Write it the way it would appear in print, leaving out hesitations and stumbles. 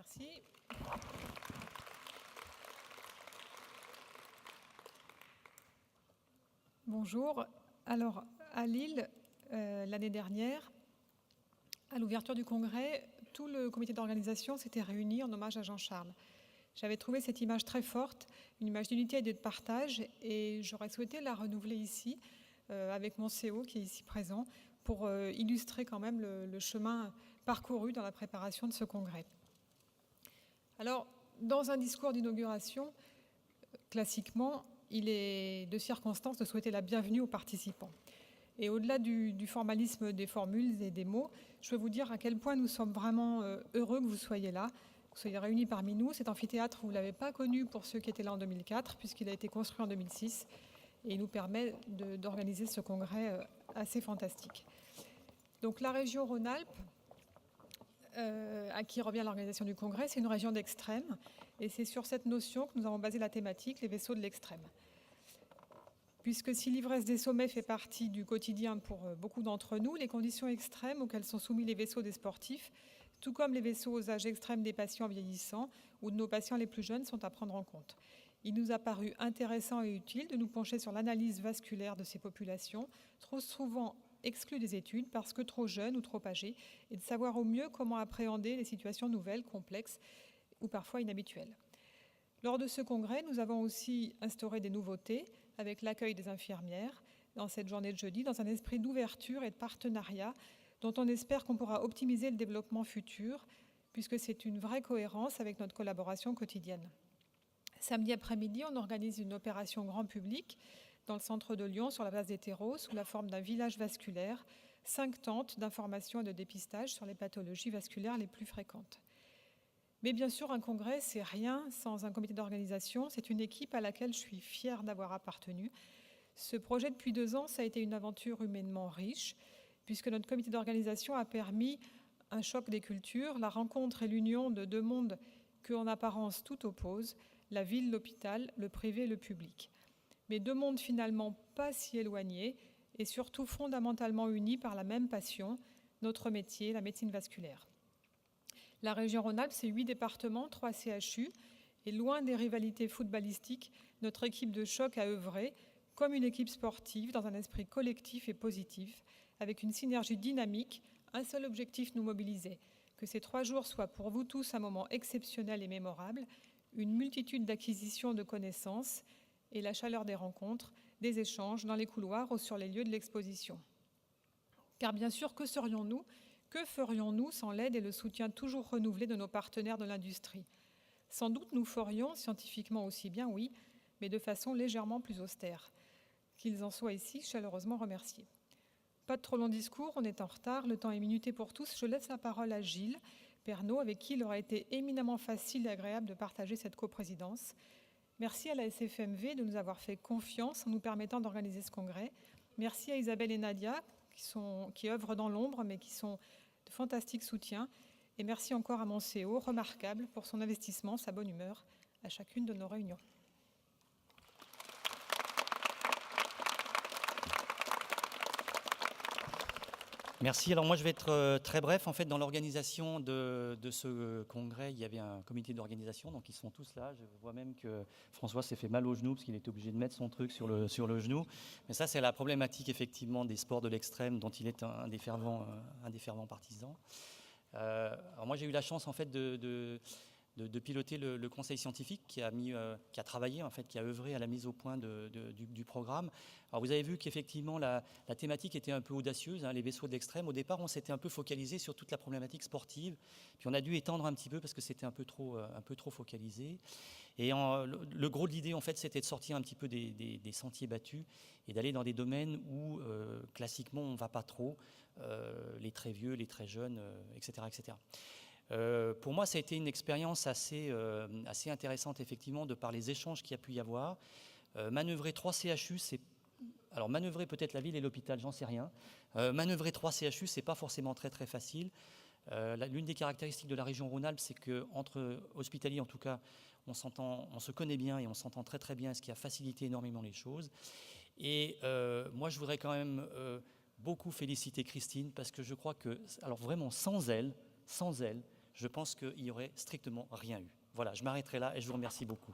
Merci. Bonjour. Alors, à Lille, l'année dernière, à l'ouverture du congrès, tout le comité d'organisation s'était réuni en hommage à Jean-Charles. J'avais trouvé cette image très forte, une image d'unité et de partage, et j'aurais souhaité la renouveler ici, avec mon CO qui est ici présent, pour illustrer quand même le chemin parcouru dans la préparation de ce congrès. Alors, dans un discours d'inauguration, classiquement, il est de circonstance de souhaiter la bienvenue aux participants. Et au-delà du formalisme des formules et des mots, je veux vous dire à quel point nous sommes vraiment heureux que vous soyez là, que vous soyez réunis parmi nous. Cet amphithéâtre, vous ne l'avez pas connu pour ceux qui étaient là en 2004, puisqu'il a été construit en 2006, et il nous permet d'organiser ce congrès assez fantastique. Donc la région Rhône-Alpes, à qui revient l'organisation du congrès, c'est une région d'extrême, et c'est sur cette notion que nous avons basé la thématique, les vaisseaux de l'extrême. Puisque si l'ivresse des sommets fait partie du quotidien pour beaucoup d'entre nous, les conditions extrêmes auxquelles sont soumis les vaisseaux des sportifs, tout comme les vaisseaux aux âges extrêmes des patients vieillissants ou de nos patients les plus jeunes, sont à prendre en compte. Il nous a paru intéressant et utile de nous pencher sur l'analyse vasculaire de ces populations, trop souvent exclues des études parce que trop jeunes ou trop âgées, et de savoir au mieux comment appréhender les situations nouvelles, complexes ou parfois inhabituelles. Lors de ce congrès, nous avons aussi instauré des nouveautés avec l'accueil des infirmières dans cette journée de jeudi, dans un esprit d'ouverture et de partenariat dont on espère qu'on pourra optimiser le développement futur, puisque c'est une vraie cohérence avec notre collaboration quotidienne. Samedi après-midi, on organise une opération grand public dans le centre de Lyon, sur la place des terreaux, sous la forme d'un village vasculaire, 5 tentes d'information et de dépistage sur les pathologies vasculaires les plus fréquentes. Mais bien sûr, un congrès, c'est rien sans un comité d'organisation. C'est une équipe à laquelle je suis fière d'avoir appartenu. Ce projet, depuis 2 ans, ça a été une aventure humainement riche, puisque notre comité d'organisation a permis un choc des cultures, la rencontre et l'union de 2 mondes que, en apparence, tout oppose, la ville, l'hôpital, le privé et le public. Mais 2 mondes finalement pas si éloignés et surtout fondamentalement unis par la même passion, notre métier, la médecine vasculaire. La région Rhône-Alpes, c'est 8 départements, 3 CHU, et loin des rivalités footballistiques, notre équipe de choc a œuvré comme une équipe sportive dans un esprit collectif et positif, avec une synergie dynamique, un seul objectif nous mobilisait, que ces 3 jours soient pour vous tous un moment exceptionnel et mémorable, une multitude d'acquisitions de connaissances et la chaleur des rencontres, des échanges dans les couloirs ou sur les lieux de l'exposition. Car bien sûr, que serions-nous ? Que ferions-nous sans l'aide et le soutien toujours renouvelé de nos partenaires de l'industrie ? Sans doute nous ferions, scientifiquement aussi bien, oui, mais de façon légèrement plus austère. Qu'ils en soient ici chaleureusement remerciés. Pas de trop long discours, on est en retard, le temps est minuté pour tous. Je laisse la parole à Gilles Pernaut, avec qui il aurait été éminemment facile et agréable de partager cette coprésidence. Merci à la SFMV de nous avoir fait confiance en nous permettant d'organiser ce congrès. Merci à Isabelle et Nadia, qui œuvrent dans l'ombre, mais qui sont de fantastiques soutiens. Et merci encore à mon CO, remarquable pour son investissement, sa bonne humeur à chacune de nos réunions. Merci. Alors moi, je vais être très bref. En fait, dans l'organisation de ce congrès, il y avait un comité d'organisation, donc ils sont tous là. Je vois même que François s'est fait mal au genou parce qu'il était obligé de mettre son truc sur le genou. Mais ça, c'est la problématique effectivement des sports de l'extrême dont il est un des fervents partisans. Alors moi, j'ai eu la chance en fait de piloter le conseil scientifique qui a travaillé, en fait, qui a œuvré à la mise au point du programme. Alors vous avez vu qu'effectivement la thématique était un peu audacieuse, les vaisseaux de l'extrême. Au départ, on s'était un peu focalisé sur toute la problématique sportive, puis on a dû étendre un petit peu parce que c'était un peu trop focalisé. Et le gros de l'idée, en fait, c'était de sortir un petit peu des sentiers battus et d'aller dans des domaines où classiquement on ne va pas trop, les très vieux, les très jeunes, etc., etc. Pour moi, ça a été une expérience assez intéressante, effectivement, de par les échanges qu'il y a pu y avoir. Manœuvrer 3 CHU, alors manœuvrer peut-être la ville et l'hôpital, j'en sais rien. Manœuvrer 3 CHU, c'est pas forcément très très facile. L'une des caractéristiques de la région Rhône-Alpes, c'est qu'entre hospitaliers, en tout cas, on se connaît bien et on s'entend très très bien, ce qui a facilité énormément les choses. Et moi, je voudrais quand même beaucoup féliciter Christine, parce que je crois que, alors vraiment, sans elle, je pense qu'il n'y aurait strictement rien eu. Voilà, je m'arrêterai là et je vous remercie beaucoup.